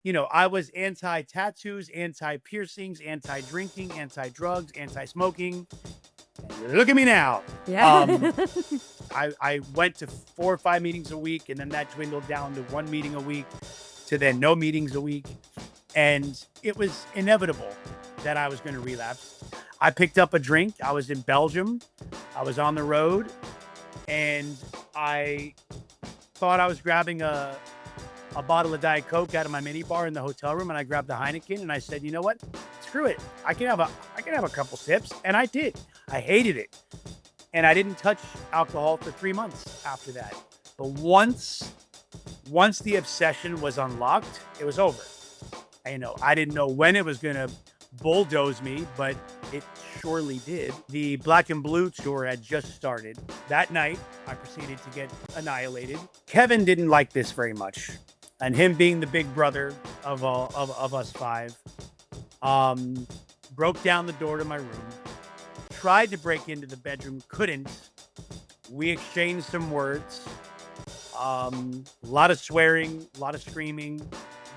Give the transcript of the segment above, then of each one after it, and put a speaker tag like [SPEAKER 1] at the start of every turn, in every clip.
[SPEAKER 1] I was anti-tattoos, anti-piercings, anti-drinking, anti-drugs, anti-smoking. Look at me now.
[SPEAKER 2] Yeah.
[SPEAKER 1] Um, I went to 4 or 5 meetings a week, and then that dwindled down to 1 meeting a week, to then no meetings a week. And it was inevitable that I was going to relapse. I picked up a drink. I was in Belgium. I was on the road, and I thought I was grabbing a bottle of Diet Coke out of my minibar in the hotel room, and I grabbed the Heineken, and I said, you know what? Screw it. I can have a couple sips, and I did. I hated it, and I didn't touch alcohol for 3 months after that. But once the obsession was unlocked, it was over. I didn't know when it was gonna bulldoze me, but it surely did. The Black and Blue tour had just started. That night, I proceeded to get annihilated. Kevin didn't like this very much, and him being the big brother of all of us five, um, broke down the door to my room, tried to break into the bedroom, couldn't. We exchanged some words. A lot of swearing, a lot of screaming,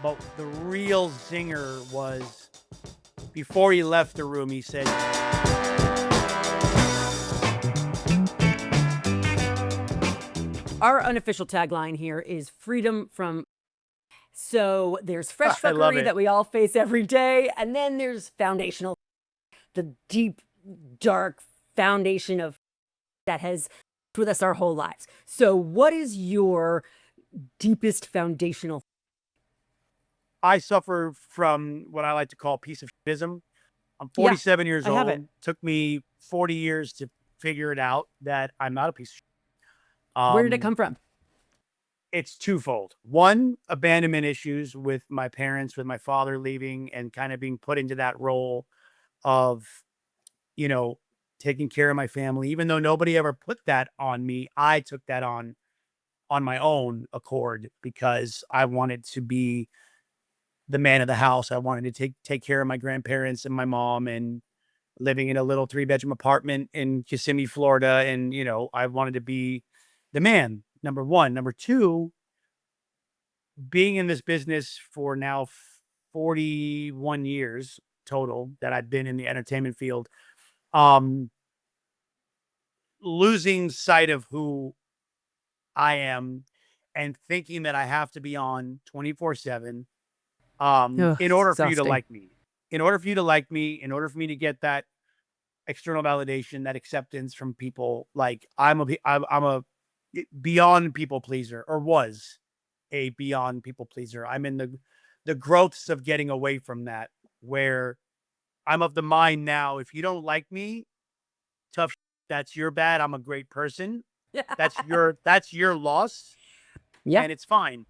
[SPEAKER 1] but the real zinger was before he left the room, he said,
[SPEAKER 2] Our unofficial tagline here is freedom from. So there's fresh
[SPEAKER 1] I love
[SPEAKER 2] fuckery
[SPEAKER 1] it.
[SPEAKER 2] that we all face every day. And then there's foundational, the deep, dark foundation of that has with us our whole lives. So what is your deepest foundational?
[SPEAKER 1] I suffer from what I like to call piece of shitism. I'm
[SPEAKER 2] Yeah,
[SPEAKER 1] 47 years
[SPEAKER 2] I have it.
[SPEAKER 1] old. Took me 40 years to figure it out that I'm not a piece of shit.
[SPEAKER 2] Where did it come from?
[SPEAKER 1] It's twofold. One, abandonment issues with my parents, with my father leaving and kind of being put into that role of, you know, taking care of my family. Even though nobody ever put that on me, I took that on my own accord because I wanted to be the man of the house. I wanted to take care of my grandparents and my mom, and living in a little 3-bedroom apartment in Kissimmee, Florida. And, I wanted to be the man, number one. Number two, being in this business for now 41 years total that I've been in the entertainment field, um, losing sight of who I am and thinking that I have to be on 24/7
[SPEAKER 2] Oh,
[SPEAKER 1] in
[SPEAKER 2] it's
[SPEAKER 1] order for you to
[SPEAKER 2] exhausting.
[SPEAKER 1] like me. In order for you to like me, in order for me to get that external validation, that acceptance from people, like I'm a beyond people pleaser, or was a beyond people pleaser. I'm in the growths of getting away from that, where I'm of the mind now, if you don't like me, tough, that's your bad. I'm a great person. That's your loss,
[SPEAKER 2] Yeah.
[SPEAKER 1] and it's fine.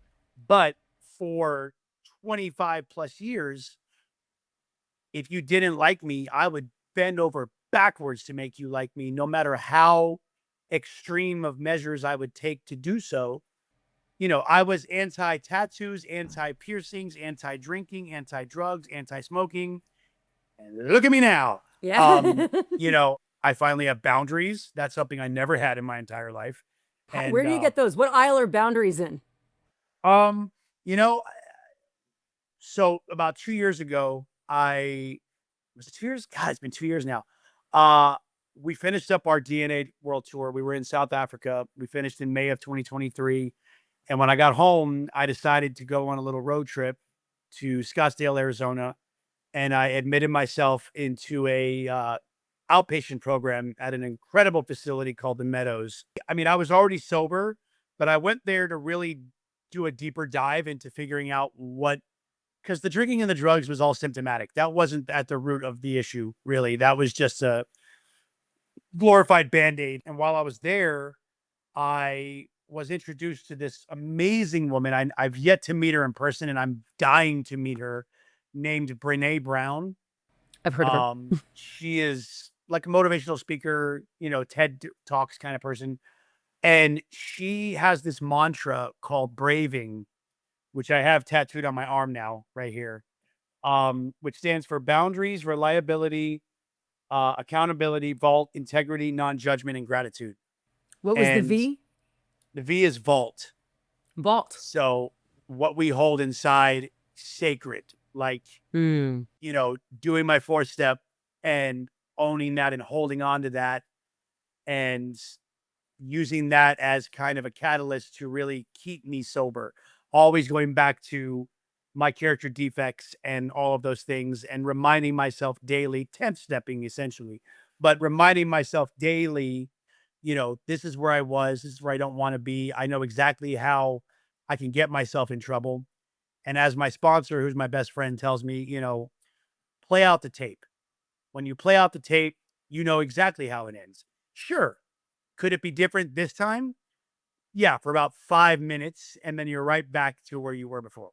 [SPEAKER 1] But for 25 plus years, if you didn't like me, I would bend over backwards to make you like me, no matter how extreme of measures I would take to do so. I was anti-tattoos, anti-piercings, anti-drinking, anti-drugs, anti-smoking. And look at me now.
[SPEAKER 2] Yeah.
[SPEAKER 1] I finally have boundaries. That's something I never had in my entire life.
[SPEAKER 2] Where
[SPEAKER 1] And
[SPEAKER 2] do you get those? What aisle are boundaries in?
[SPEAKER 1] um, you know, so about 2 years ago, I was it 2 years? God, it's been 2 years now. Uh, we finished up our DNA World Tour. We were in South Africa. We finished in May of 2023. And when I got home, I decided to go on a little road trip to Scottsdale, Arizona, and I admitted myself into a outpatient program at an incredible facility called the Meadows. I mean, I was already sober, but I went there to really do a deeper dive into figuring out what, because the drinking and the drugs was all symptomatic. That wasn't at the root of the issue, really. That was just a glorified band-aid. And while I was there, I was introduced to this amazing woman. I've yet to meet her in person, and I'm dying to meet her, named Brene Brown.
[SPEAKER 2] I've heard of her.
[SPEAKER 1] She is like a motivational speaker, TED Talks kind of person. And she has this mantra called braving, which I have tattooed on my arm now, right here, which stands for boundaries, reliability, accountability, vault, integrity, non-judgment, and gratitude.
[SPEAKER 2] What was the
[SPEAKER 1] And
[SPEAKER 2] V?
[SPEAKER 1] the V is vault.
[SPEAKER 2] Vault.
[SPEAKER 1] So what we hold inside sacred, like,
[SPEAKER 2] Mm.
[SPEAKER 1] doing my 4 step and owning that and holding on to that and using that as kind of a catalyst to really keep me sober. Always going back to my character defects and all of those things and reminding myself daily, 10th stepping essentially, but reminding myself daily, this is where I was, this is where I don't want to be. I know exactly how I can get myself in trouble. And as my sponsor, who's my best friend, tells me, play out the tape. When you play out the tape, you know exactly how it ends. Sure. Could it be different this time? Yeah, for about 5 minutes, and then you're right back to where you were before.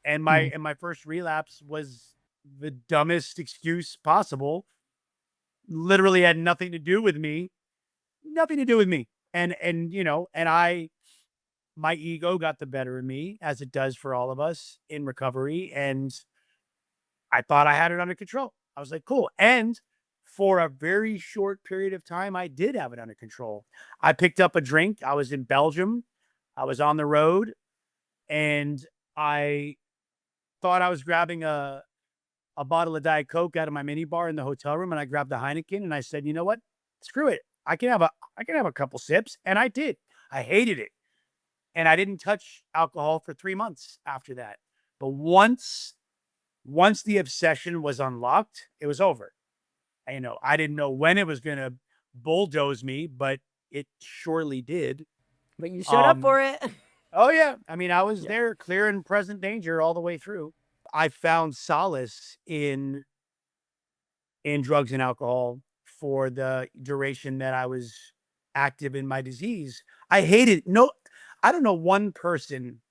[SPEAKER 1] And my
[SPEAKER 2] Mm.
[SPEAKER 1] and my first relapse was the dumbest excuse possible. Literally had nothing to do with me. Nothing to do with me. And my ego got the better of me as it does for all of us in recovery, and I thought I had it under control. I was like, cool. And for a very short period of time, I did have it under control. I picked up a drink. I was in Belgium. I was on the road and I thought I was grabbing a bottle of Diet Coke out of my minibar in the hotel room. And I grabbed the Heineken and I said, you know what? Screw it. I can have a couple sips. And I did. I hated it. And I didn't touch alcohol for 3 months after that. But once the obsession was unlocked, it was over. I didn't know when it was gonna bulldoze me, but it surely did.
[SPEAKER 2] But you showed up
[SPEAKER 1] Um,
[SPEAKER 2] for it.
[SPEAKER 1] oh yeah. I mean, I was
[SPEAKER 2] Yeah.
[SPEAKER 1] there clear and present danger all the way through. I found solace in drugs and alcohol for the duration that I was active in my disease. I don't know one person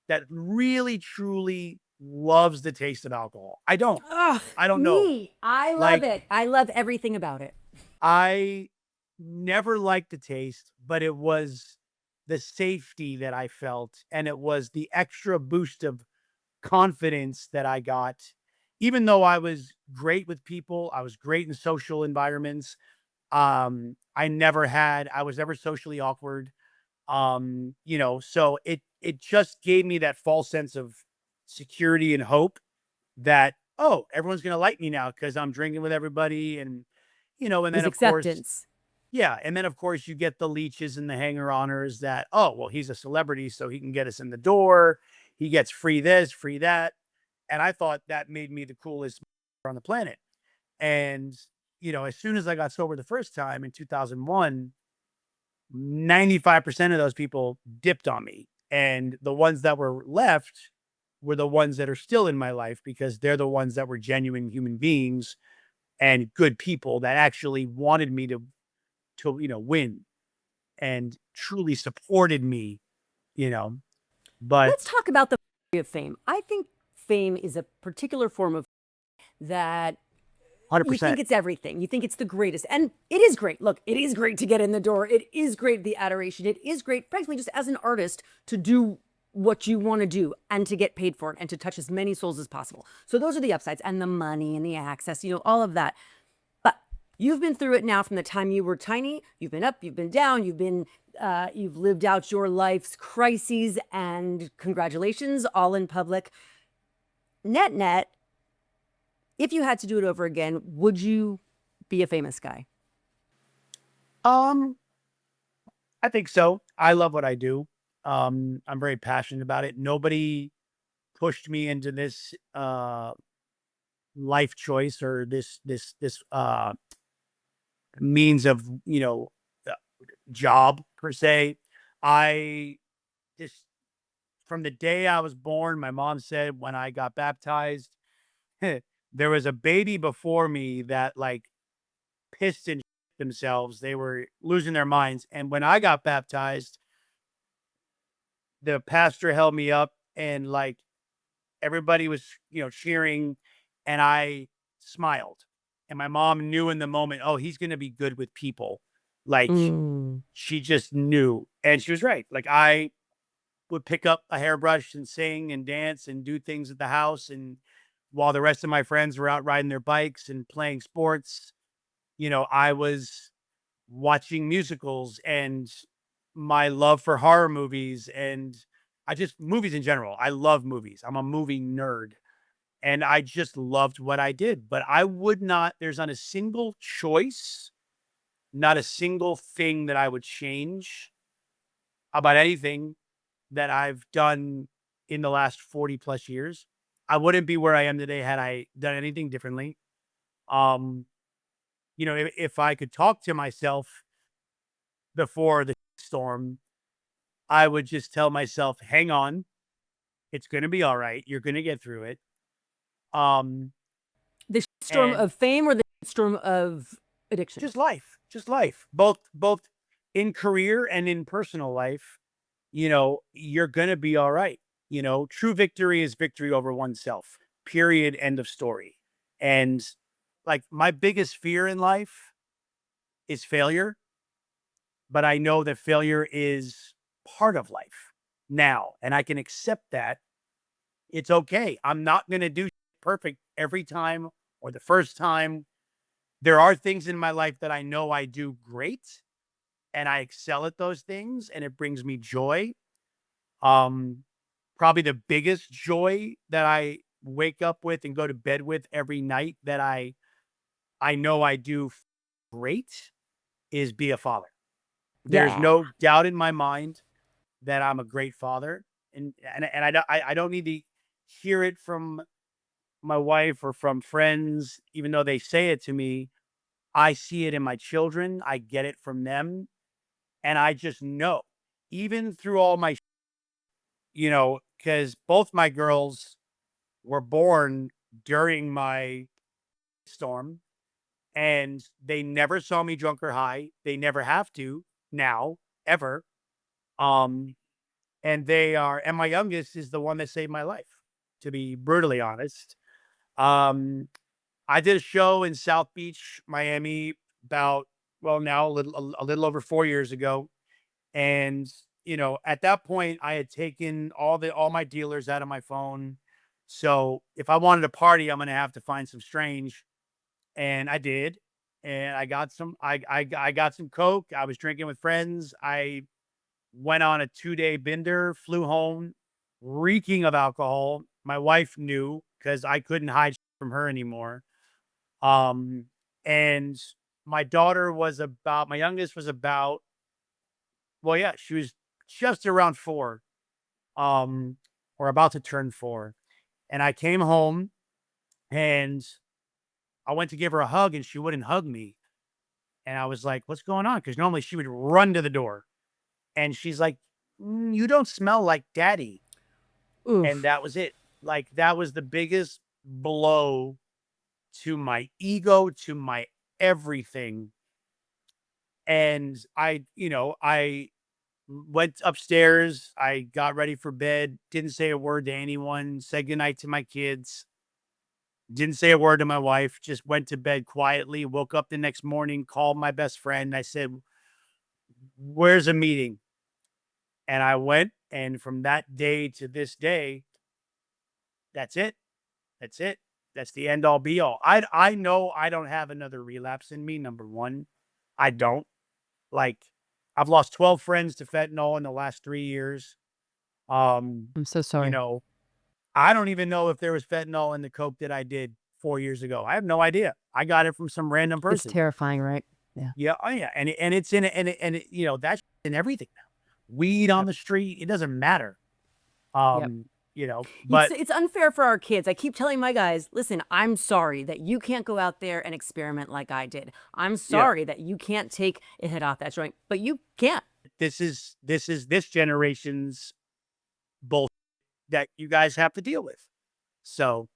[SPEAKER 1] that really truly loves the taste of alcohol. I don't.
[SPEAKER 2] Ugh,
[SPEAKER 1] I don't know.
[SPEAKER 2] me. I love
[SPEAKER 1] Like
[SPEAKER 2] it. I love everything about it.
[SPEAKER 1] I never liked the taste, but it was the safety that I felt, and it was the extra boost of confidence that I got. Even though I was great with people, I was great in social environments. I was never socially awkward. So it just gave me that false sense of security and hope that, oh, everyone's gonna like me now because I'm drinking with everybody and
[SPEAKER 2] It was
[SPEAKER 1] then of course
[SPEAKER 2] acceptance.
[SPEAKER 1] yeah, and then of course you get the leeches and the hanger-oners that, oh, well, he's a celebrity, so he can get us in the door. He gets free this, free that. And I thought that made me the coolest on the planet. And, as soon as I got sober the first time in 2001, 95% of those people dipped on me. And the ones that were left were the ones that are still in my life because they're the ones that were genuine human beings and good people that actually wanted me to win and truly supported me, you know. But
[SPEAKER 2] Let's talk about the of fame. I think fame is a particular form of that you think
[SPEAKER 1] 100%.
[SPEAKER 2] it's everything. You think it's the greatest. And it is great. Look, it is great to get in the door. It is great, the adoration. It is great, frankly, just as an artist to do what you want to do and to get paid for it and to touch as many souls as possible. So those are the upsides and the money and the access, all of that. But you've been through it now from the time you were tiny. You've been up, you've been down, you've lived out your life's crises, and congratulations, all in public. Net net, if you had to do it over again, would you be a famous guy?
[SPEAKER 1] um I think so. I love what I do. I'm very passionate about it. Nobody pushed me into this life choice or this means of, uh, job per se. I just from the day I was born, my mom said when I got baptized, there was a baby before me that like pissed and themselves. They were losing their minds. And when I got baptized, the pastor held me up and like everybody was, cheering and I smiled. And my mom knew in the moment, oh, he's going to be good with people. Like
[SPEAKER 2] Mm.
[SPEAKER 1] she just knew. And she was right. Like I would pick up a hairbrush and sing and dance and do things at the house. And while the rest of my friends were out riding their bikes and playing sports, I was watching musicals and my love for horror movies and movies in general. I love movies. I'm a movie nerd. And I just loved what I did. But I would not, there's not a single choice, not a single thing that I would change about anything that I've done in the last 40 plus years. I wouldn't be where I am today had I done anything differently. Um, if I could talk to myself before the storm, I would just tell myself, hang on, it's going to be all right. You're going to get through it. Um,
[SPEAKER 2] The storm
[SPEAKER 1] and
[SPEAKER 2] of fame or the storm of addiction?
[SPEAKER 1] just life, both in career and in personal life. You're going to be all right. True victory is victory over oneself, period. End of story. And like my biggest fear in life is failure, but I know that failure is part of life now, and I can accept that. It's okay. I'm not going to do perfect every time or the first time. There are things in my life that I know I do great and I excel at those things and it brings me joy. Um, Probably the biggest joy that I wake up with and go to bed with every night that I know I do great is be a father. There's
[SPEAKER 2] Yeah.
[SPEAKER 1] no doubt in my mind that I'm a great father, and I don't need to hear it from my wife or from friends, even though they say it to me. I see it in my children. I get it from them, and I just know, even through all my, because both my girls were born during my storm, and they never saw me drunk or high. They never have to now, ever. Um, and my youngest is the one that saved my life, to be brutally honest. Um, I did a show in South Beach, Miami, about, well, now a little over 4 years ago. And, at that point I had taken all my dealers out of my phone. So if I wanted to party, I'm going to have to find some strange. And I did. And I got some Coke. I was drinking with friends. I went on a 2-day bender, flew home reeking of alcohol. My wife knew because I couldn't hide from her anymore. Um, and my youngest was about, well, yeah, she was just around 4, um, or about to turn 4. And I came home and I went to give her a hug and she wouldn't hug me. And I was like, what's going on? Because normally she would run to the door. And she's like, you don't smell like daddy. And
[SPEAKER 2] Oof.
[SPEAKER 1] that was it. Like, that was the biggest blow to my ego, to my everything. And I went upstairs. I got ready for bed, didn't say a word to anyone, said goodnight to my kids, didn't say a word to my wife, just went to bed quietly, woke up the next morning, called my best friend. I said, where's a meeting? And I went. And from that day to this day, that's it. That's it. That's the end all be all. I know I don't have another relapse in me. Number one, I don't. Like, I've lost 12 friends to fentanyl in the last 3 years. Um,
[SPEAKER 2] I'm so
[SPEAKER 1] you
[SPEAKER 2] sorry.
[SPEAKER 1] know, I don't even know if there was fentanyl in the coke that I did 4 years ago. I have no idea. I got it from some random
[SPEAKER 2] It's
[SPEAKER 1] person.
[SPEAKER 2] terrifying, right? Yeah.
[SPEAKER 1] Yeah, oh yeah, and it's in it, and that's in everything now. Weed on
[SPEAKER 2] Yep.
[SPEAKER 1] the street, it doesn't matter.
[SPEAKER 2] Yep.
[SPEAKER 1] But
[SPEAKER 2] It's unfair for our kids. I keep telling my guys, listen, I'm sorry that you can't go out there and experiment like I did. I'm
[SPEAKER 1] yeah,
[SPEAKER 2] sorry that you can't take a hit off that joint, but you can't.
[SPEAKER 1] this generation's bull that you guys have to deal with. So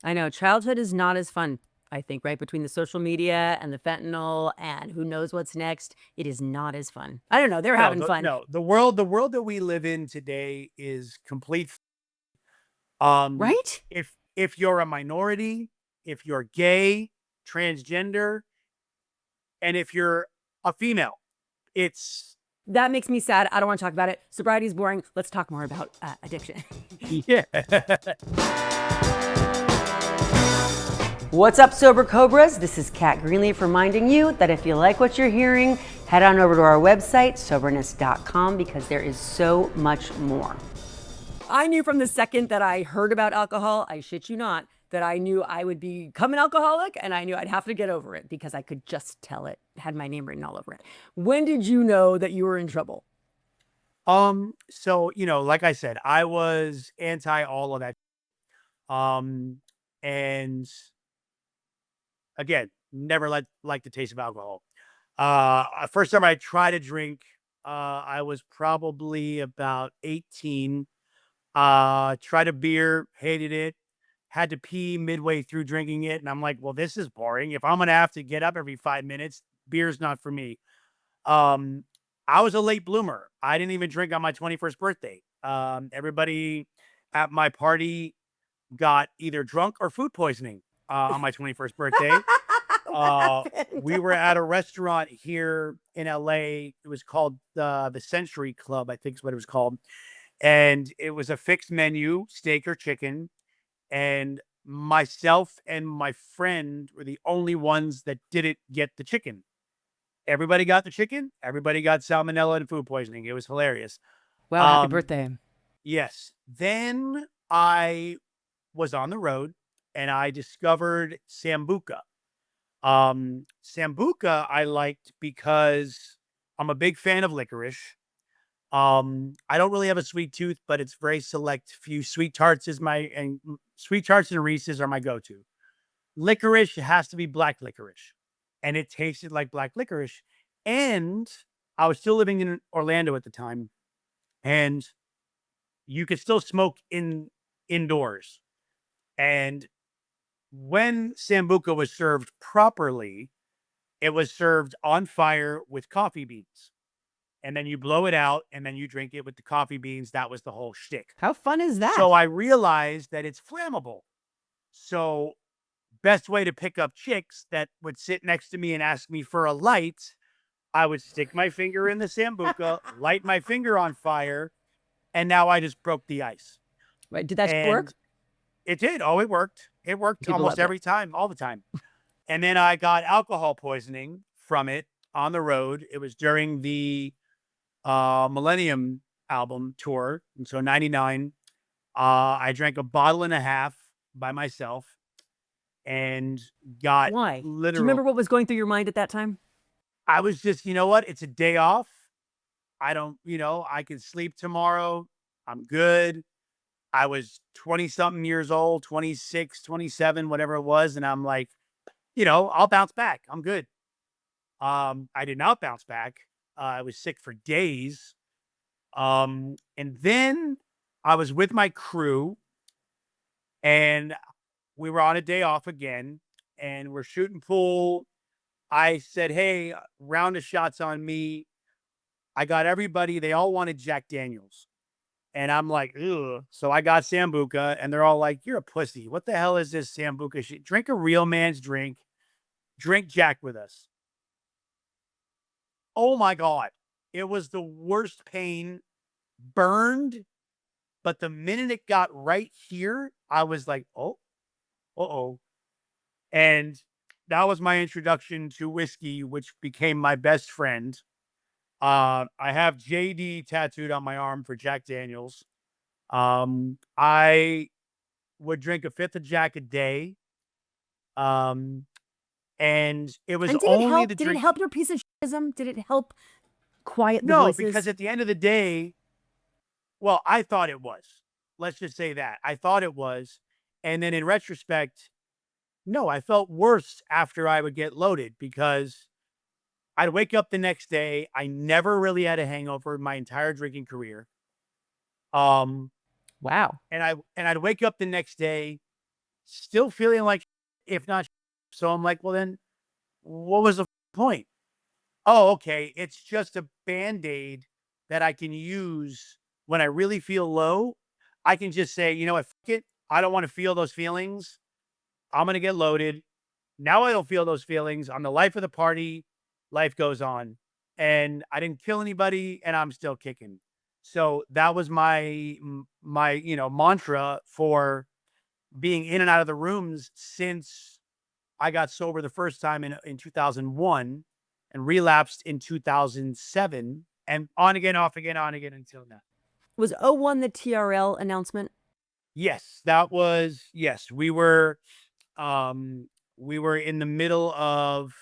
[SPEAKER 2] I know childhood is not as fun, I think, right? Between the social media and the fentanyl and who knows what's next, it is not as fun. I don't know. They're
[SPEAKER 1] no,
[SPEAKER 2] having fun,
[SPEAKER 1] the world that we live in today is complete. Um,
[SPEAKER 2] right?
[SPEAKER 1] if you're a minority, if you're gay, transgender, and if you're a female, it's
[SPEAKER 2] That makes me sad. I don't want to talk about it. Sobriety is boring. Let's talk more about addiction.
[SPEAKER 1] yeah.
[SPEAKER 2] What's up, Sober Cobras? This is Kat Greenleaf reminding you that if you like what you're hearing, head on over to our website, soberness.com, because there is so much more. I knew from the second that I heard about alcohol, I shit you not, that I knew I would become an alcoholic and I knew I'd have to get over it because I could just tell it had my name written all over it. When did you know that you were in trouble?
[SPEAKER 1] So, like I said, I was anti all of that. And again, never like the taste of alcohol. First time I tried to drink, I was probably about 18. Tried a beer, hated it, had to pee midway through drinking it. And I'm like, well, this is boring. If I'm going to have to get up every 5 minutes, beer's not for me. Um, I was a late bloomer. I didn't even drink on my 21st birthday. Everybody at my party got either drunk or food poisoning on my 21st birthday.
[SPEAKER 2] What happened?
[SPEAKER 1] We were at a restaurant here in LA. It was called the Century Club, I think is what it was called. And it was a fixed menu, steak or chicken. And myself and my friend were the only ones that didn't get the chicken. Everybody got the chicken. Everybody got salmonella and food poisoning. It was hilarious.
[SPEAKER 2] Well, happy
[SPEAKER 1] Um,
[SPEAKER 2] birthday.
[SPEAKER 1] yes. Then I was on the road and I discovered Sambuca. Sambuca I liked because I'm a big fan of licorice. I don't really have a sweet tooth, but it's very select few. Sweet tarts and Reese's are my go-to. Licorice has to be black licorice, and it tasted like black licorice. And I was still living in Orlando at the time, and you could still smoke indoors. And when Sambuca was served properly, it was served on fire with coffee beans. And then you blow it out and then you drink it with the coffee beans. That was the whole shtick.
[SPEAKER 2] How fun is that?
[SPEAKER 1] So I realized that it's flammable. So best way to pick up chicks that would sit next to me and ask me for a light, I would stick my finger in the Sambuca, light my finger on fire, and now I just broke the ice.
[SPEAKER 2] Right, did that
[SPEAKER 1] And
[SPEAKER 2] work?
[SPEAKER 1] it did. Oh, it worked. It worked
[SPEAKER 2] People
[SPEAKER 1] almost
[SPEAKER 2] loved it.
[SPEAKER 1] every time, all the time. And then I got alcohol poisoning from it on the road. It was during the Millennium album tour. And so 99, I drank a bottle and a half by myself and got
[SPEAKER 2] Why? Do you
[SPEAKER 1] literal.
[SPEAKER 2] remember what was going through your mind at that time?
[SPEAKER 1] I was just, you know what? It's a day off. I don't, I can sleep tomorrow. I'm good. I was 20 something years old, 26, 27, whatever it was. And I'm like, I'll bounce back. I'm good. I did not bounce back. I was sick for days. And then I was with my crew and we were on a day off again and we're shooting pool. I said, hey, round of shots on me. I got everybody. They all wanted Jack Daniels. And I'm like, ugh. So I got Sambuca and they're all like, you're a pussy. What the hell is this Sambuca shit? Drink a real man's drink. Drink Jack with us. Oh my God. It was the worst pain, burned. But the minute it got right here, I was like, oh, uh-oh. And that was my introduction to whiskey, which became my best friend. I have JD tattooed on my arm for Jack Daniels. I would drink a fifth of Jack a day. Um, and it was
[SPEAKER 2] And did it
[SPEAKER 1] only
[SPEAKER 2] help?
[SPEAKER 1] the
[SPEAKER 2] Did it
[SPEAKER 1] drink.
[SPEAKER 2] help your piece of shitism? Did it help quiet the
[SPEAKER 1] No,
[SPEAKER 2] voices?
[SPEAKER 1] because at the end of the day, well, I thought it was. Let's just say that. I thought it was. And then in retrospect, no, I felt worse after I would get loaded because I'd wake up the next day. I never really had a hangover in my entire drinking career. Um,
[SPEAKER 2] Wow.
[SPEAKER 1] and I'd wake up the next day still feeling like, if not. So I'm like, well, then what was the point? Oh, okay. It's just a band-aid that I can use when I really feel low. I can just say, you know what, fuck it. I don't want to feel those feelings. I'm going to get loaded. Now I don't feel those feelings. I'm the life of the party. Life goes on. And I didn't kill anybody and I'm still kicking. So that was my mantra for being in and out of the rooms since I got sober the first time in 2001 and relapsed in 2007 and on again, off again, on again until now.
[SPEAKER 2] Was '01 the TRL announcement?
[SPEAKER 1] Yes, yes. We were in the middle of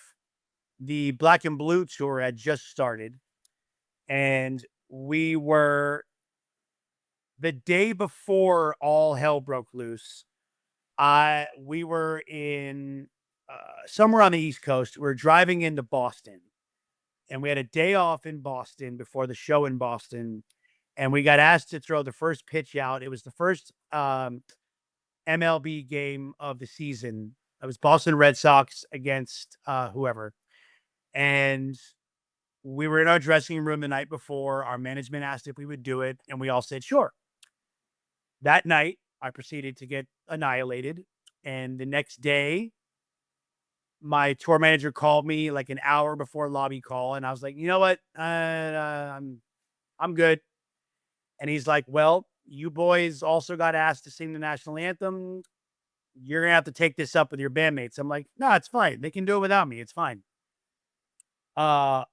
[SPEAKER 1] the Black and Blue tour had just started, and we were the day before all hell broke loose. We were in somewhere on the East Coast. We are driving into Boston, and we had a day off in Boston before the show in Boston, and we got asked to throw the first pitch out. It was the first MLB game of the season. It was Boston Red Sox against whoever, and we were in our dressing room the night before. Our management asked if we would do it, and we all said sure. That night, I proceeded to get annihilated, and the next day, my tour manager called me like an hour before lobby call, and I was like, you know what, I'm good. And he's like, well, you boys also got asked to sing the national anthem. You're gonna have to take this up with your bandmates. I'm like, no, it's fine. They can do it without me. It's fine. Uh,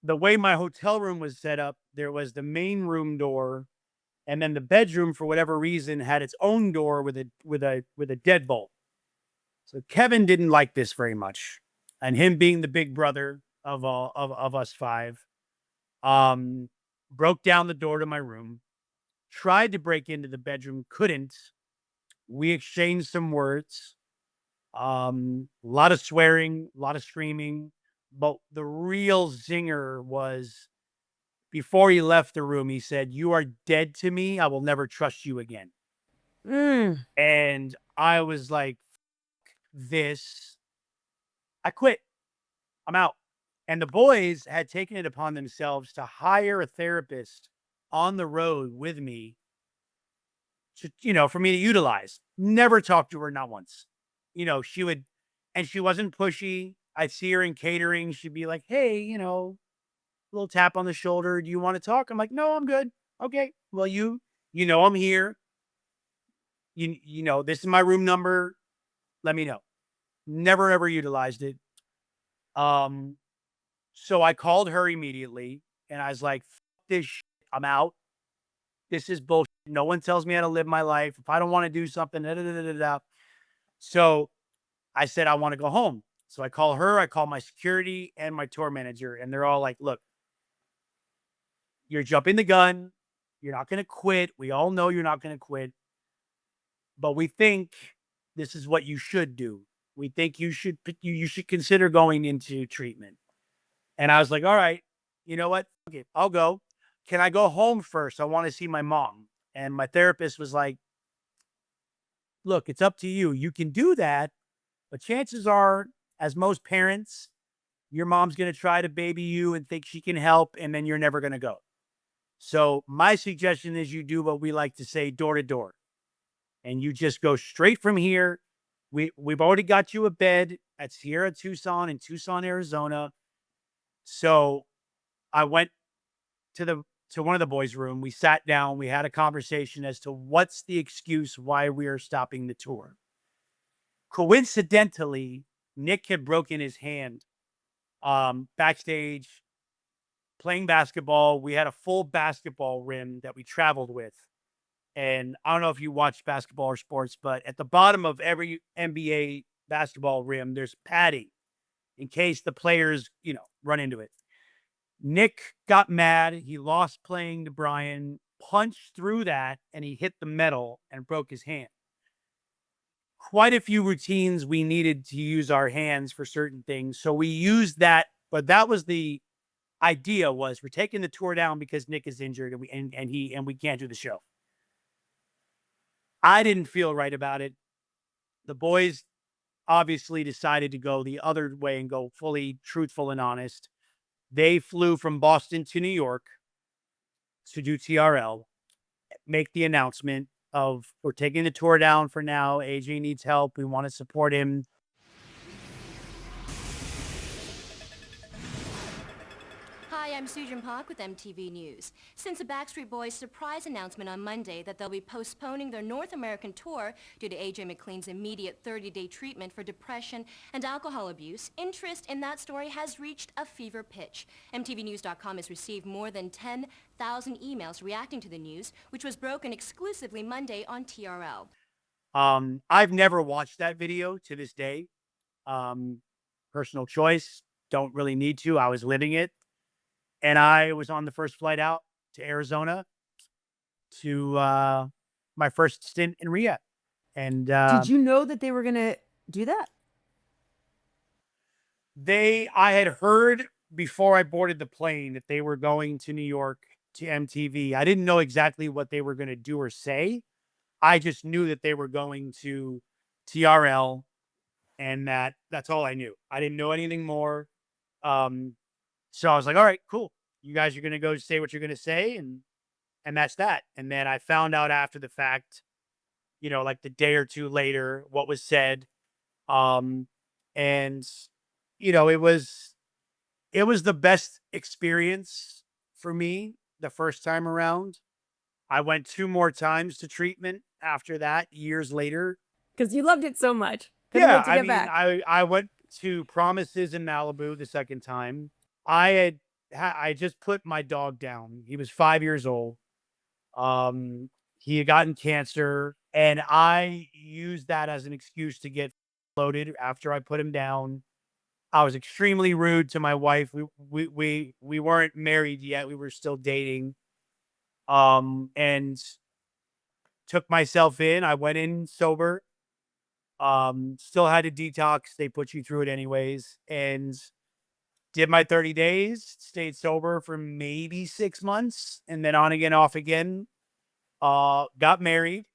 [SPEAKER 1] the way my hotel room was set up, there was the main room door, and then the bedroom, for whatever reason, had its own door with a deadbolt. So Kevin didn't like this very much, and him being the big brother of all of us five, um, broke down the door to my room, tried to break into the bedroom, couldn't. We exchanged some words, a lot of swearing, a lot of screaming, but the real zinger was before he left the room, he said, "You are dead to me. I will never trust you again."
[SPEAKER 2] Mm.
[SPEAKER 1] And I was like, this, I quit. I'm out. And the boys had taken it upon themselves to hire a therapist on the road with me to, for me to utilize. Never talked to her, not once. She would, and she wasn't pushy. I'd see her in catering. She'd be like, hey, little tap on the shoulder. Do you want to talk? I'm like, no, I'm good. Okay. Well, I'm here. This is my room number. Let me know. Never ever utilized it. Um, so I called her immediately and I was like, this shit, I'm out. This is bullshit. No one tells me how to live my life. If I don't want to do something, da, da, da, da, da. So I said, I want to go home. So I call her, I call my security and my tour manager, and they're all like, look, you're jumping the gun. You're not going to quit. We all know you're not going to quit, but we think this is what you should do. We think you should consider going into treatment. And I was like, all right, you know what? Okay, I'll go. Can I go home first? I want to see my mom. And my therapist was like, look, it's up to you. You can do that, but chances are, as most parents, your mom's going to try to baby you and think she can help, and then you're never going to go. So my suggestion is you do what we like to say, door to door, and you just go straight from here. We've already got you a bed at Sierra Tucson in Tucson, Arizona. So I went to one of the boys' room. We sat down. We had a conversation as to what's the excuse why we are stopping the tour. Coincidentally, Nick had broken his hand backstage playing basketball. We had a full basketball rim that we traveled with. And I don't know if you watch basketball or sports, but at the bottom of every NBA basketball rim, there's padding in case the players, run into it. Nick got mad. He lost playing to Brian, punched through that, and he hit the metal and broke his hand. Quite a few routines we needed to use our hands for certain things. So we used that, but that was the idea, was we're taking the tour down because Nick is injured and we can't do the show. I didn't feel right about it. The boys obviously decided to go the other way and go fully truthful and honest. They flew from Boston to New York to do TRL, make the announcement of, we're taking the tour down for now. AJ needs help. We want to support him.
[SPEAKER 3] Hi, Hi, I'm Sujan Park with MTV News. Since the Backstreet Boys' surprise announcement on Monday that they'll be postponing their North American tour due to A.J. McLean's immediate 30-day treatment for depression and alcohol abuse, interest in that story has reached a fever pitch. MTVNews.com has received more than 10,000 emails reacting to the news, which was broken exclusively Monday on TRL.
[SPEAKER 1] I've never watched that video to this day. Personal choice. Don't really need to. I was living it. And I was on the first flight out to Arizona to my first stint in rehab. And
[SPEAKER 2] Did you know that they were going to do that?
[SPEAKER 1] I had heard before I boarded the plane that they were going to New York to MTV. I didn't know exactly what they were going to do or say. I just knew that they were going to TRL, and that's all I knew. I didn't know anything more. So I was like, all right, cool. You guys are going to go say what you're going to say. And that's that. And then I found out after the fact, like the day or two later, what was said. Um, and it was the best experience for me the first time around. I went 2 more times to treatment after that, years later.
[SPEAKER 2] Because you loved it so much. Couldn't
[SPEAKER 1] Yeah,
[SPEAKER 2] wait to
[SPEAKER 1] I
[SPEAKER 2] get
[SPEAKER 1] mean,
[SPEAKER 2] back.
[SPEAKER 1] I went to Promises in Malibu the second time. I just put my dog down. He was 5 years old. Um, he had gotten cancer, and I used that as an excuse to get loaded after I put him down. I was extremely rude to my wife. We weren't married yet. We were still dating. And took myself in. I went in sober. Still had to detox. They put you through it anyways. And did my 30 days, stayed sober for maybe 6 months, and then on again, off again. Got married.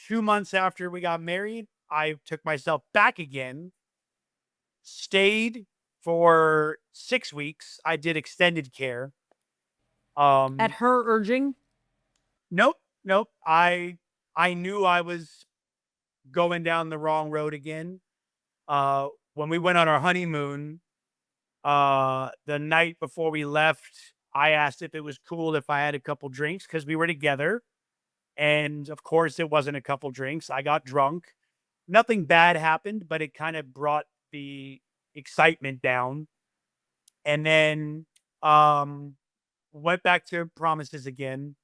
[SPEAKER 1] 2 months after we got married, I took myself back again, stayed for 6 weeks. I did extended care.
[SPEAKER 2] At
[SPEAKER 1] Um,
[SPEAKER 2] her urging?
[SPEAKER 1] nope, nope. I knew I was going down the wrong road again. When we went on our honeymoon, the night before we left, I asked if it was cool if I had a couple drinks because we were together. And of course, it wasn't a couple drinks. I got drunk. Nothing bad happened, but it kind of brought the excitement down. And then um, went back to Promises again.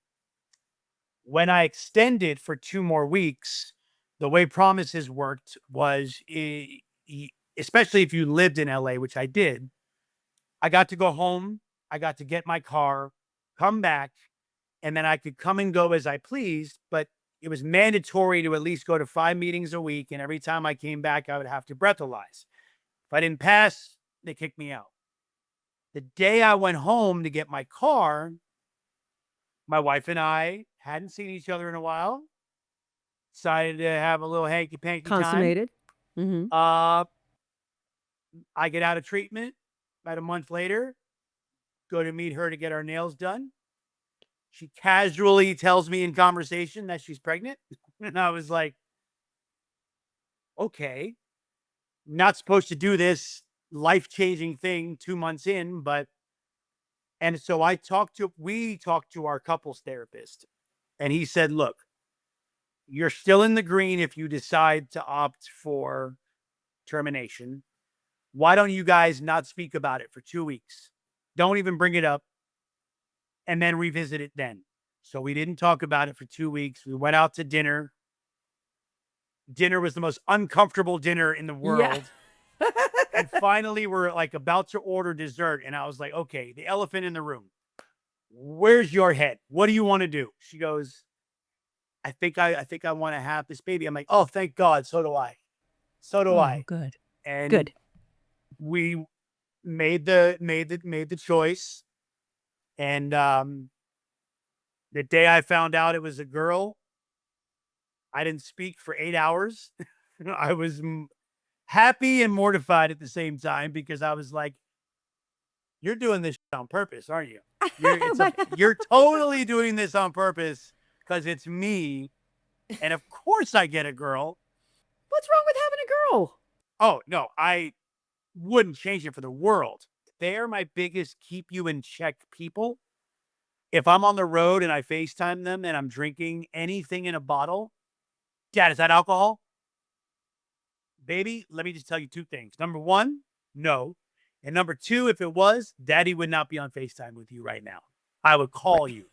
[SPEAKER 1] When I extended for 2 more weeks, the way Promises worked was, especially if you lived in LA, which I did, I got to go home. I got to get my car, come back, and then I could come and go as I pleased. But it was mandatory to at least go to 5 meetings a week. And every time I came back, I would have to breathalyze. If I didn't pass, they kicked me out. The day I went home to get my car, my wife and I hadn't seen each other in a while. Decided to have a little hanky panky time.
[SPEAKER 2] Consummated? Mm-hmm.
[SPEAKER 1] I get out of treatment about a month later, go to meet her to get our nails done. She casually tells me in conversation that she's pregnant. And I was like, okay, not supposed to do this life-changing thing 2 months in, but, and so we talked to our couples therapist, and he said, look, you're still in the green if you decide to opt for termination. Why don't you guys not speak about it for 2 weeks? Don't even bring it up and then revisit it then. So we didn't talk about it for 2 weeks. We went out to dinner. Dinner was the most uncomfortable dinner in the
[SPEAKER 2] Yeah.
[SPEAKER 1] world. And finally, we're like about to order dessert. And I was like, okay, the elephant in the room. Where's your head? What do you want to do? She goes, I think I want to have this baby. I'm like, oh, thank God. So do I. So do
[SPEAKER 2] Oh,
[SPEAKER 1] I.
[SPEAKER 2] good.
[SPEAKER 1] And
[SPEAKER 2] Good.
[SPEAKER 1] we made the choice. And the day I found out it was a girl, I didn't speak for 8 hours. I was happy and mortified at the same time because I was like, "You're doing this on purpose, aren't you? You're totally doing this on purpose because it's me, and of course I get a girl."
[SPEAKER 2] What's wrong with having a girl?
[SPEAKER 1] Oh no, I wouldn't change it for the world. they're my biggest keep you in check people. If I'm on the road and I FaceTime them and I'm drinking anything in a bottle, Dad, is that alcohol? Baby, let me just tell you two things. Number one, no. And number two, if it was, Daddy would not be on FaceTime with you right now. I would call you.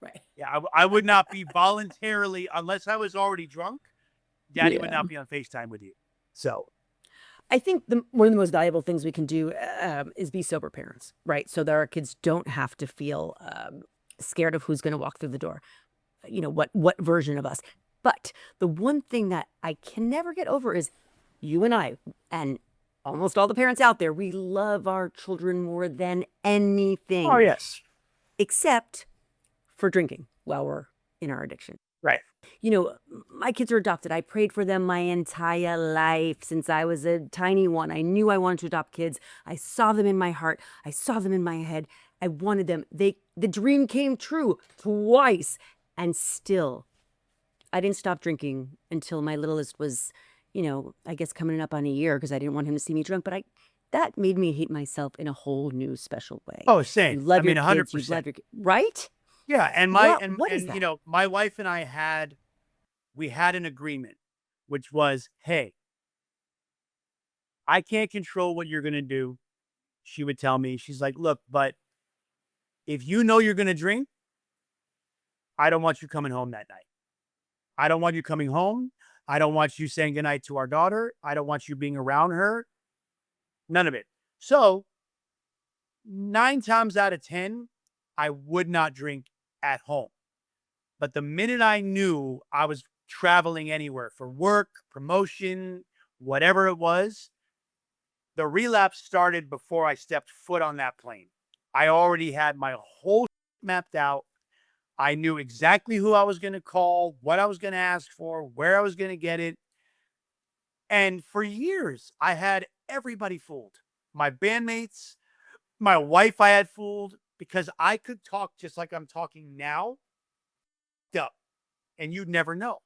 [SPEAKER 2] Right.
[SPEAKER 1] Yeah, I would not be voluntarily, unless I was already drunk, Daddy would
[SPEAKER 2] Yeah.
[SPEAKER 1] not be on FaceTime with you. So,
[SPEAKER 2] I think one of the most valuable things we can do is be sober parents, right? So that our kids don't have to feel scared of who's going to walk through the door. You know, what version of us. But the one thing that I can never get over is you and I, and almost all the parents out there, we love our children more than anything.
[SPEAKER 1] oh, yes.
[SPEAKER 2] Except for drinking while we're in our addiction.
[SPEAKER 1] Right.
[SPEAKER 2] You know, my kids are adopted. I prayed for them my entire life since I was a tiny one. I knew I wanted to adopt kids. I saw them in my heart. I saw them in my head. I wanted them. The dream came true twice. And still, I didn't stop drinking until my littlest was, you know, I guess coming up on a year because I didn't want him to see me drunk. But that made me hate myself in a whole new special way.
[SPEAKER 1] Oh, same.
[SPEAKER 2] You love
[SPEAKER 1] I mean,
[SPEAKER 2] your
[SPEAKER 1] 100%.
[SPEAKER 2] kids, you love your right?
[SPEAKER 1] Yeah, and
[SPEAKER 2] What is
[SPEAKER 1] you
[SPEAKER 2] that?
[SPEAKER 1] know, my wife and I had an agreement, which was, hey, I can't control what you're gonna do. She would tell me, she's like, look, but if you know you're gonna drink, I don't want you coming home that night. I don't want you coming home. I don't want you saying goodnight to our daughter. I don't want you being around her. None of it. So 9 times out of 10, I would not drink at home. But the minute I knew I was traveling anywhere for work, promotion, whatever it was, the relapse started before I stepped foot on that plane. I already had my whole mapped out. I knew exactly who I was going to call, what I was going to ask for, where I was going to get it. And for years, I had everybody fooled. My bandmates, my wife, I had fooled because I could talk just like I'm talking now, up, and you'd never know.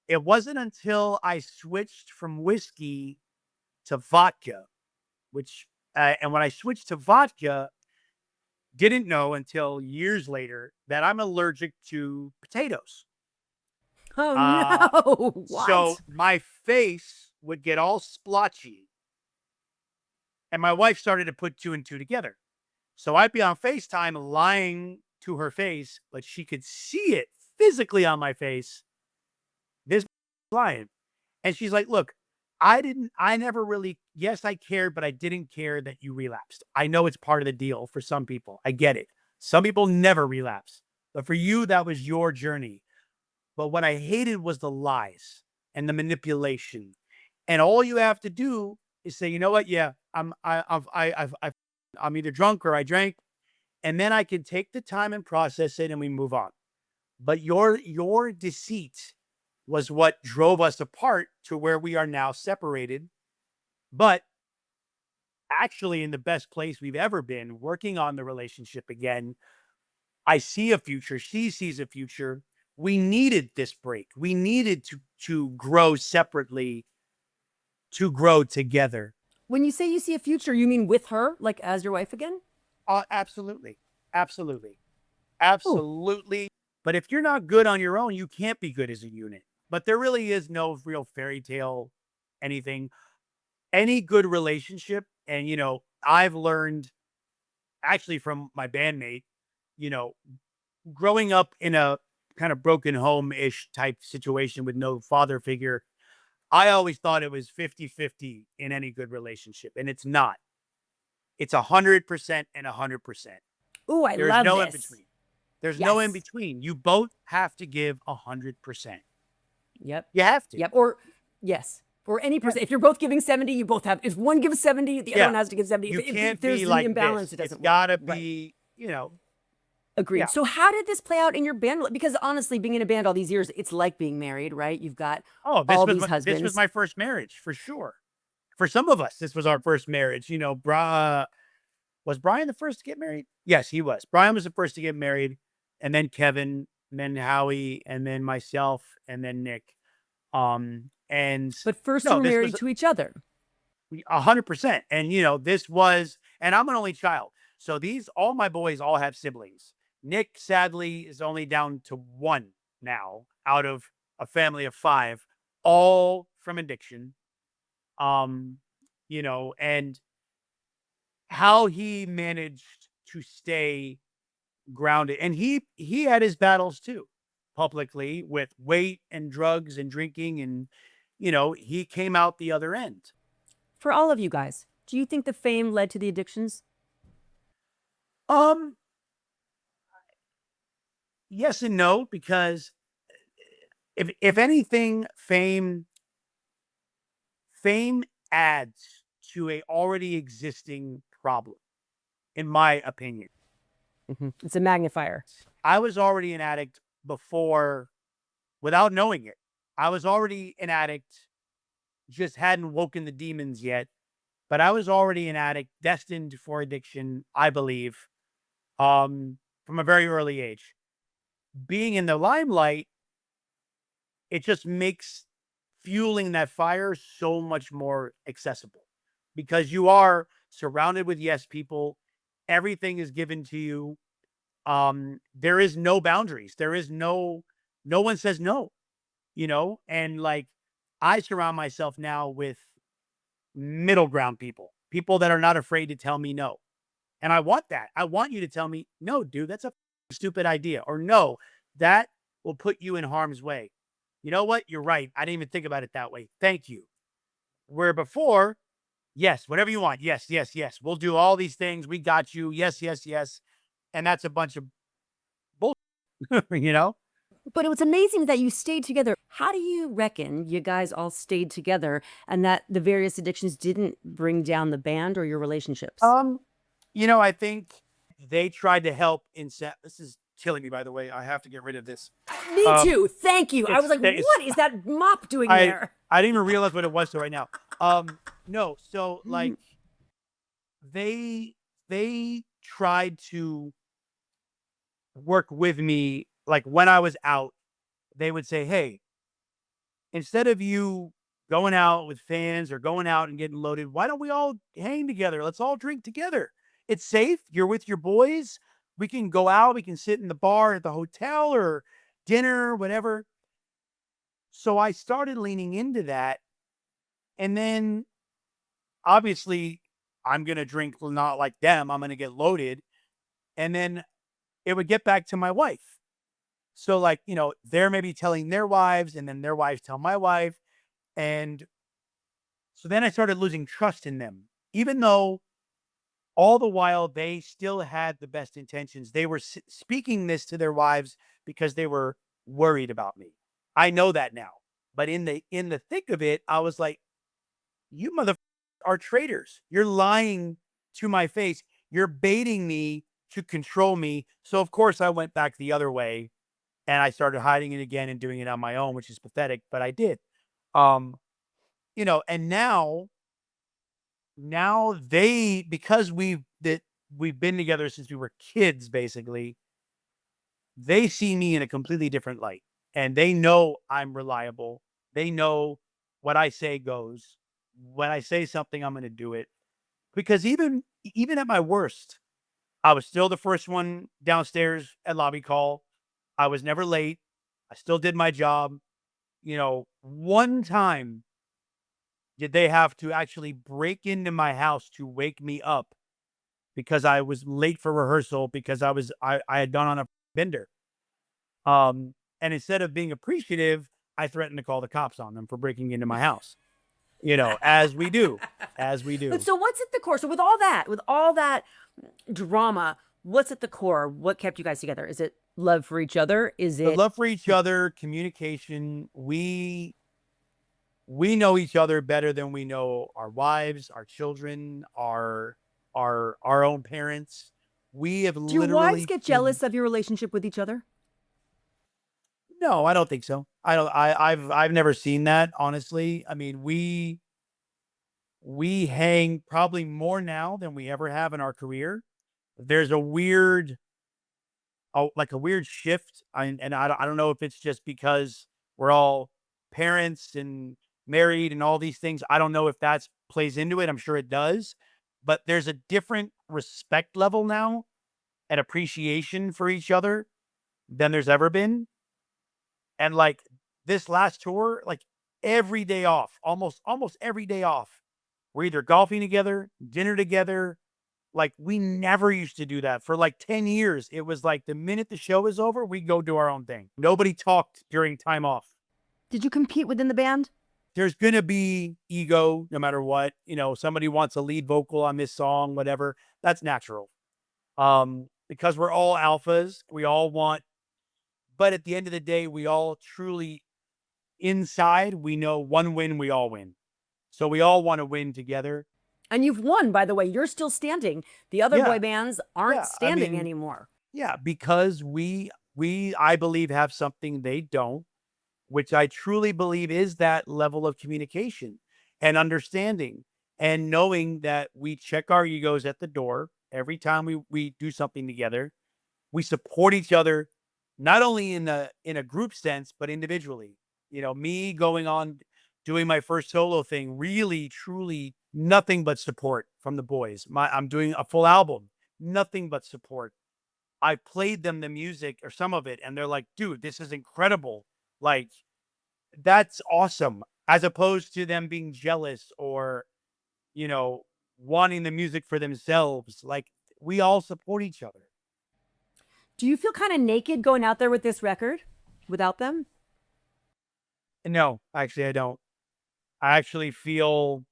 [SPEAKER 1] It wasn't until I switched from whiskey to vodka, and when I switched to vodka, didn't know until years later that I'm allergic to potatoes.
[SPEAKER 2] Oh
[SPEAKER 1] Uh,
[SPEAKER 2] no.
[SPEAKER 1] so
[SPEAKER 2] What?
[SPEAKER 1] my face would get all splotchy, and my wife started to put two and two together. So I'd be on FaceTime lying to her face, but she could see it physically on my face. This lying. And she's like, look, I never really, yes, I cared, but I didn't care that you relapsed. I know it's part of the deal for some people. I get it. Some people never relapse. But for you, that was your journey. But what I hated was the lies and the manipulation. And all you have to do is say, you know what? Yeah, I'm either drunk or I drank, and then I can take the time and process it, and we move on. But your deceit was what drove us apart to where we are now separated, but actually in the best place we've ever been, working on the relationship again. I see a future. She sees a future. We needed this break. We needed to grow separately, to grow together.
[SPEAKER 2] When you say you see a future, you mean with her, like as your wife again?
[SPEAKER 1] Absolutely. Absolutely.
[SPEAKER 2] Oh,
[SPEAKER 1] Absolutely. But if you're not good on your own, you can't be good as a unit. But there really is no real fairy tale anything. Any good relationship, and I've learned actually from my bandmate, you know, growing up in a kind of broken home-ish type situation with no father figure, I always thought it was 50-50 in any good relationship, and it's not. It's 100% and 100%.
[SPEAKER 2] ooh, I
[SPEAKER 1] There's
[SPEAKER 2] love
[SPEAKER 1] no in
[SPEAKER 2] this.
[SPEAKER 1] between. There's no in
[SPEAKER 2] Yes.
[SPEAKER 1] between. You both have to give 100%.
[SPEAKER 2] Yep.
[SPEAKER 1] You have to.
[SPEAKER 2] Yep. Or yes. Or any
[SPEAKER 1] Yeah.
[SPEAKER 2] percent. If you're both giving 70, you both have. If one gives 70, the other
[SPEAKER 1] Yeah.
[SPEAKER 2] one has to give 70.
[SPEAKER 1] You
[SPEAKER 2] If
[SPEAKER 1] can't
[SPEAKER 2] there's
[SPEAKER 1] be
[SPEAKER 2] an
[SPEAKER 1] like
[SPEAKER 2] imbalance,
[SPEAKER 1] this.
[SPEAKER 2] it
[SPEAKER 1] It's
[SPEAKER 2] doesn't work.
[SPEAKER 1] gotta
[SPEAKER 2] Right.
[SPEAKER 1] be,
[SPEAKER 2] Agreed.
[SPEAKER 1] yeah.
[SPEAKER 2] So how did this play out in your band? Because honestly, being in a band all these years, it's like being married, right? You've got
[SPEAKER 1] Oh,
[SPEAKER 2] all these
[SPEAKER 1] this was
[SPEAKER 2] husbands.
[SPEAKER 1] my first marriage for sure. For some of us, this was our first marriage. Was Brian the first to get married? Yes, he was. Brian was the first to get married, and then Kevin, and then Howie, and then myself, and then Nick. And
[SPEAKER 2] But first you
[SPEAKER 1] no,
[SPEAKER 2] were
[SPEAKER 1] this
[SPEAKER 2] married
[SPEAKER 1] was
[SPEAKER 2] to each other.
[SPEAKER 1] 100%. And this was, And I'm an only child. So all my boys all have siblings. Nick, sadly, is only down to one now out of a family of five, all from addiction. Um, and how he managed to stay grounded. And he had his battles too, publicly with weight and drugs and drinking, and he came out the other end.
[SPEAKER 2] For all of you guys, do you think the fame led to the addictions?
[SPEAKER 1] Um, yes and no, because if anything, fame adds to a already existing problem, in my opinion.
[SPEAKER 2] It's a magnifier.
[SPEAKER 1] I was already an addict before, without knowing it. I was already an addict, just hadn't woken the demons yet. But I was already an addict, destined for addiction, I believe, from a very early age. Being in the limelight, it just makes fueling that fire so much more accessible because you are surrounded with yes people. Everything is given to you. There is no boundaries. There is no one says no, and like I surround myself now with middle ground people that are not afraid to tell me no. And I want that. I want you to tell me, no, dude, that's a stupid idea. Or no, that will put you in harm's way. You know what? You're right. I didn't even think about it that way. Thank you. Where before, yes, whatever you want. Yes, yes, yes. We'll do all these things. We got you. Yes, yes, yes. And that's a bunch of bullshit.
[SPEAKER 2] But it was amazing that you stayed together. How do you reckon you guys all stayed together and that the various addictions didn't bring down the band or your relationships?
[SPEAKER 1] I think they tried to help in this is killing me, by the way. I have to get rid of this.
[SPEAKER 2] Me too. Thank you. I was like, what is that mop doing there?
[SPEAKER 1] I didn't even realize what it was till right now. No, so like they tried to work with me. Like when I was out, they would say, hey, instead of you going out with fans or going out and getting loaded, why don't we all hang together? Let's all drink together. It's safe. You're with your boys. We can go out. We can sit in the bar at the hotel or dinner, whatever. So I started leaning into that. And then obviously I'm going to drink not like them. I'm going to get loaded. And then it would get back to my wife. So like, they're maybe telling their wives and then their wives tell my wife. And so then I started losing trust in them, even though all the while they still had the best intentions. They were speaking this to their wives because they were worried about me. I know that now. But in the thick of it, I was like, you are traitors. You're lying to my face. You're baiting me to control me. So of course I went back the other way and I started hiding it again and doing it on my own, which is pathetic, but I did. And now because we've been together since we were kids, basically, they see me in a completely different light. And they know I'm reliable. They know what I say goes. When I say something, I'm gonna do it. Because even at my worst, I was still the first one downstairs at lobby call. I was never late. I still did my job. One time did they have to actually break into my house to wake me up because I was late for rehearsal because I had gone on a bender. And instead of being appreciative, I threatened to call the cops on them for breaking into my house. As we do.
[SPEAKER 2] But so what's at the core? So with all that drama, what's at the core? What kept you guys together? Is it love for each other? Is
[SPEAKER 1] The
[SPEAKER 2] it
[SPEAKER 1] love for each other, communication. We know each other better than we know our wives, our children, our own parents. We have
[SPEAKER 2] do your wives get jealous of your relationship with each other?
[SPEAKER 1] No, I don't think so. I've never seen that, honestly. I mean, we hang probably more now than we ever have in our career. There's a weird a weird shift. I don't know if it's just because we're all parents and married and all these things. I don't know if that plays into it. I'm sure it does. but there's a different respect level now and appreciation for each other than there's ever been. And like this last tour, like every day off, almost every day off, we're either golfing together, dinner together. Like we never used to do that for like 10 years. It was like the minute the show is over, we go do our own thing. Nobody talked during time off.
[SPEAKER 2] Did you compete within the band?
[SPEAKER 1] There's going to be ego no matter what. Somebody wants a lead vocal on this song, whatever. That's natural. Because we're all alphas. We all want, but at the end of the day, we all truly inside, we know one win, we all win. So we all want to win together.
[SPEAKER 2] And you've won, by the way. You're still standing. The other boy
[SPEAKER 1] Yeah.
[SPEAKER 2] bands aren't
[SPEAKER 1] Yeah,
[SPEAKER 2] standing anymore.
[SPEAKER 1] Yeah, because I believe have something they don't, which I truly believe is that level of communication and understanding and knowing that we check our egos at the door every time we do something together. We support each other, not only in a group sense, but individually. Me going on doing my first solo thing, really, truly nothing but support from the boys. I'm doing a full album, nothing but support. I played them the music or some of it, and they're like, dude, this is incredible. Like, that's awesome. As opposed to them being jealous or, you know, wanting the music for themselves. Like, we all support each other.
[SPEAKER 2] Do you feel kind of naked going out there with this record without them?
[SPEAKER 1] No, actually, I don't. I actually feel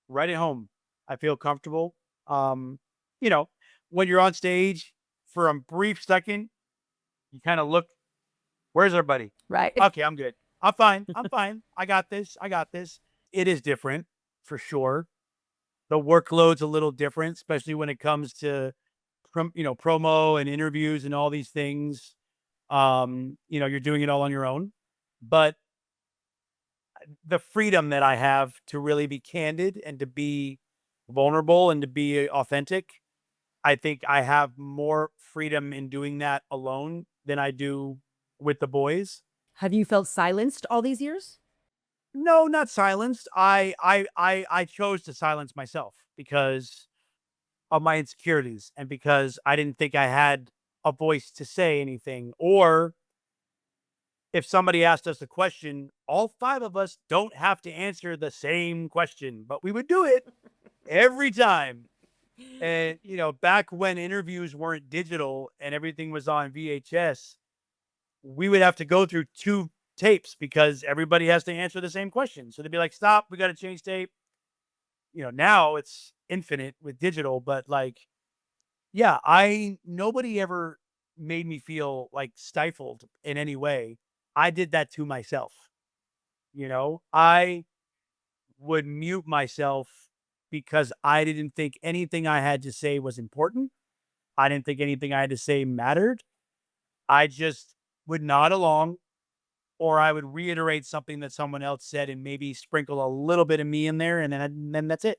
[SPEAKER 1] right at home. I feel comfortable. Um, you know, when you're on stage for a brief second, you kind of look, where's everybody?
[SPEAKER 2] Right.
[SPEAKER 1] Okay, I'm good. I'm fine. I'm fine. I got this. I got this. It is different for sure. The workload's a little different, especially when it comes to promo and interviews and all these things. You're doing it all on your own. But the freedom that I have to really be candid and to be vulnerable and to be authentic, I think I have more freedom in doing that alone than I do with the boys.
[SPEAKER 2] Have you felt silenced all these years?
[SPEAKER 1] No, not silenced. I chose to silence myself because of my insecurities and because I didn't think I had a voice to say anything. Or if somebody asked us a question, all five of us don't have to answer the same question, but we would do it every time. And, back when interviews weren't digital and everything was on VHS, we would have to go through two tapes because everybody has to answer the same question. So they'd be like, stop, we got to change tape. Now it's infinite with digital, but like, yeah, nobody ever made me feel like stifled in any way. I did that to myself. I would mute myself because I didn't think anything I had to say was important. I didn't think anything I had to say mattered. I just would nod along, or I would reiterate something that someone else said and maybe sprinkle a little bit of me in there, and then that's it.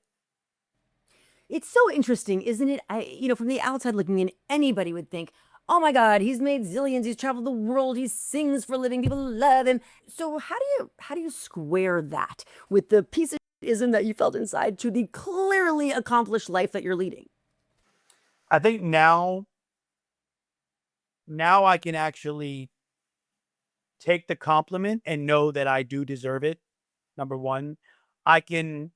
[SPEAKER 2] It's so interesting, isn't it? From the outside looking in, anybody would think, oh my God, he's made zillions, he's traveled the world, he sings for a living, people love him. So how do you square that with the piece of ism that you felt inside to the clearly accomplished life that you're leading?
[SPEAKER 1] I think now I can actually take the compliment and know that I do deserve it. Number one, I can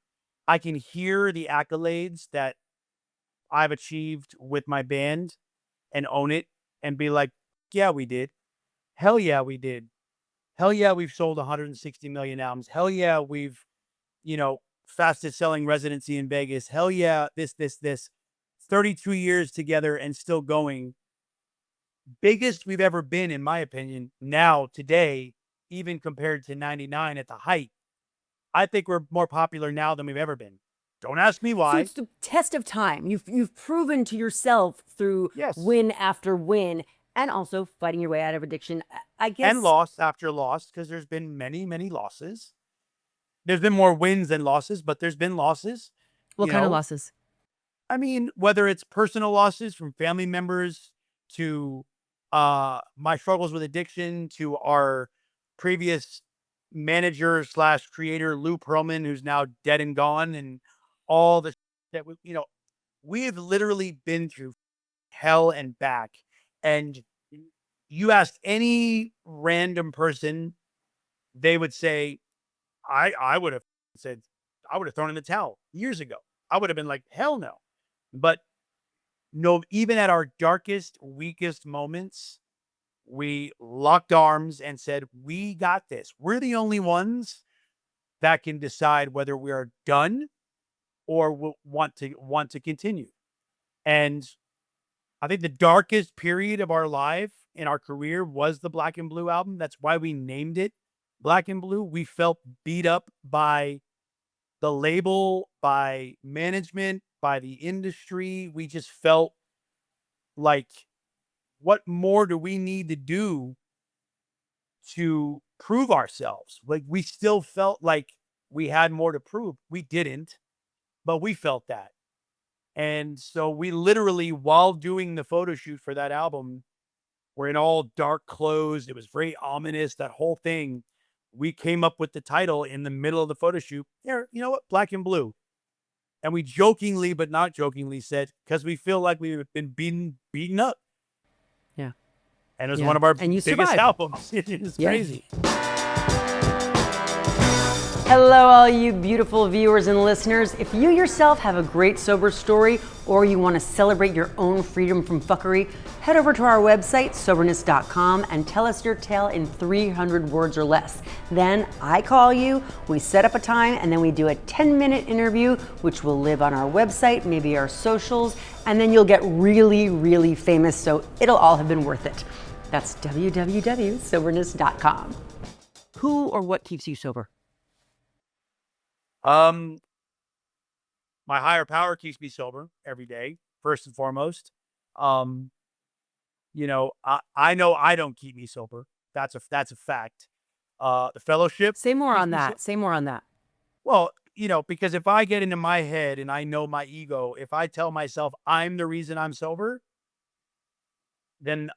[SPEAKER 1] hear the accolades that I've achieved with my band and own it and be like, yeah, we did. Hell yeah, we did. Hell yeah, we've sold 160 million albums. Hell yeah, we've, fastest selling residency in Vegas. Hell yeah, this. 32 years together and still going. Biggest we've ever been, in my opinion, now, today, even compared to 99 at the height. I think we're more popular now than we've ever been. Don't ask me
[SPEAKER 2] So
[SPEAKER 1] why.
[SPEAKER 2] it's the test of time. You've proven to yourself through
[SPEAKER 1] Yes.
[SPEAKER 2] win after win, and also fighting your way out of addiction. I guess.
[SPEAKER 1] And loss after loss, because there's been many, many losses. There's been more wins than losses, but there's been losses.
[SPEAKER 2] What kind of losses?
[SPEAKER 1] I mean, whether it's personal losses from family members to my struggles with addiction to our previous manager slash creator, Lou Pearlman, who's now dead and gone, and all the that we've literally been through hell and back. And you asked any random person, they would say, I would have said, I would have thrown in the towel years ago. I would have been like, hell no. But no, even at our darkest, weakest moments, we locked arms and said, we got this. We're the only ones that can decide whether we are done or will want to continue. And I think the darkest period of our life in our career was the Black and Blue album. That's why we named it Black and Blue. We felt beat up by the label, by management, by the industry. We just felt like, what more do we need to do to prove ourselves? Like, we still felt like we had more to prove. We didn't, but we felt that. And so we literally, while doing the photo shoot for that album, we're in all dark clothes. It was very ominous, that whole thing. We came up with the title in the middle of the photo shoot. Here, you know what? Black and Blue. And we jokingly, but not jokingly, said, because we feel like we've been beaten up.
[SPEAKER 2] Yeah.
[SPEAKER 1] And it was one of our
[SPEAKER 2] And you
[SPEAKER 1] biggest
[SPEAKER 2] survived.
[SPEAKER 1] albums. It's crazy.
[SPEAKER 2] Hello, all you beautiful viewers and listeners. If you yourself have a great sober story or you want to celebrate your own freedom from fuckery, head over to our website, soberness.com, and tell us your tale in 300 words or less. Then I call you, we set up a time, and then we do a 10-minute interview, which will live on our website, maybe our socials, and then you'll get really, really famous, so it'll all have been worth it. That's www.soberness.com. Who or what keeps you sober?
[SPEAKER 1] My higher power keeps me sober every day, first and foremost. I know I don't keep me sober. That's a fact. The fellowship.
[SPEAKER 2] Say more
[SPEAKER 1] keeps
[SPEAKER 2] on
[SPEAKER 1] me
[SPEAKER 2] that. Say more on that.
[SPEAKER 1] Well, because if I get into my head and I know my ego, if I tell myself I'm the reason I'm sober, then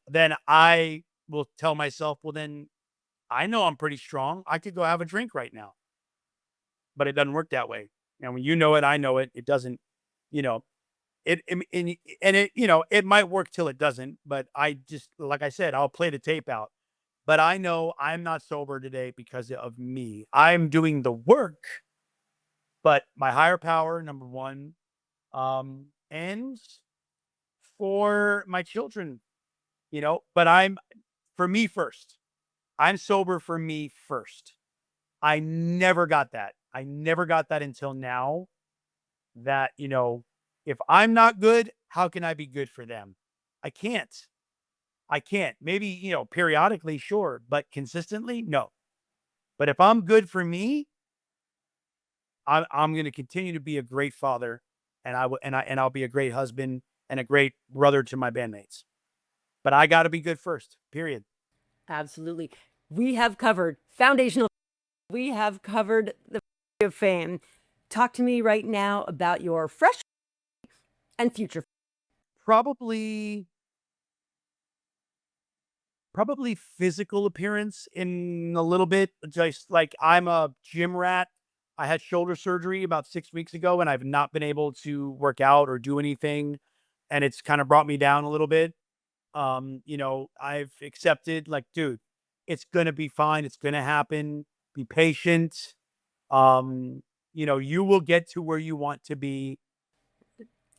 [SPEAKER 1] I will tell myself, well, then I know I'm pretty strong. I could go have a drink right now. But it doesn't work that way. And when you know it, I know it. It doesn't, you know, and it, it might work till it doesn't. But I just, like I said, I'll play the tape out. But I know I'm not sober today because of me. I'm doing the work, but my higher power, number one, and for my children, but for me first. I'm sober for me first. I never got that. I never got that until now, that, if I'm not good, how can I be good for them? I can't. I can't. Maybe, periodically, sure, but consistently, no. But if I'm good for me, I'm going to continue to be a great father, and I'll be a great husband and a great brother to my bandmates. But I got to be good first. Period.
[SPEAKER 2] Absolutely. We have covered foundational. We have covered the of fame. Talk to me right now about your fresh and future.
[SPEAKER 1] Probably physical appearance in a little bit. Just like, I'm a gym rat. I had shoulder surgery about 6 weeks ago, and I've not been able to work out or do anything. And it's kind of brought me down a little bit. I've accepted, like, dude, it's going to be fine. It's going to happen. Be patient. You will get to where you want to be.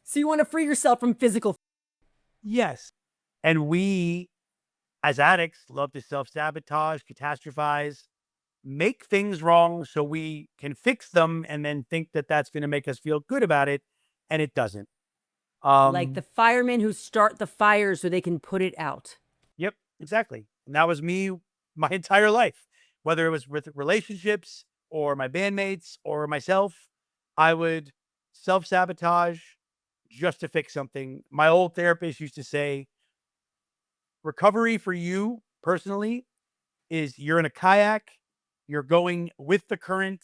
[SPEAKER 2] So you want to free yourself from physical.
[SPEAKER 1] Yes. And we, as addicts, love to self-sabotage, catastrophize, make things wrong so we can fix them, and then think that that's going to make us feel good about it. And it doesn't.
[SPEAKER 2] Like the firemen who start the fire so they can put it out.
[SPEAKER 1] Yep, exactly. And that was me my entire life, whether it was with relationships or my bandmates or myself. I would self-sabotage just to fix something. My old therapist used to say, recovery for you personally is, you're in a kayak, you're going with the current,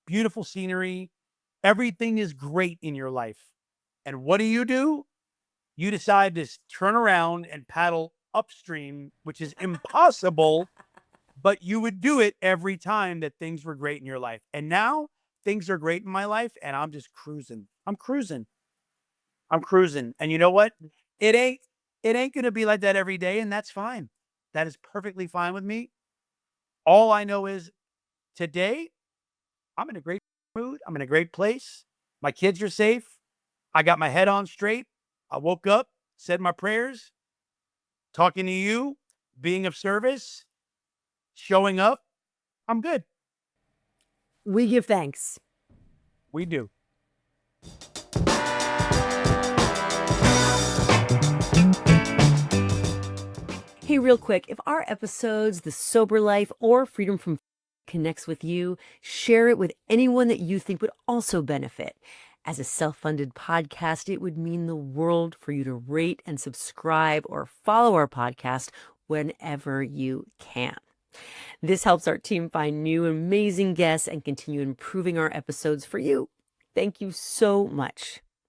[SPEAKER 1] beautiful scenery, everything is great in your life. And what do? You decide to turn around and paddle upstream, which is impossible, but you would do it every time that things were great in your life. And now things are great in my life, and I'm just cruising. I'm cruising. I'm cruising. And you know what? It ain't it ain't gonna be like that every day, and that's fine. That is perfectly fine with me. All I know is today I'm in a great mood. I'm in a great place. My kids are safe. I got my head on straight. I woke up, said my prayers, talking to you, being of service, showing up. I'm good.
[SPEAKER 2] We give thanks.
[SPEAKER 1] We do.
[SPEAKER 2] Hey, real quick, if our episodes, The Sober Life or Freedom from connects with you, share it with anyone that you think would also benefit. As a self-funded podcast, it would mean the world for you to rate and subscribe or follow our podcast whenever you can. This helps our team find new amazing guests and continue improving our episodes for you. Thank you so much.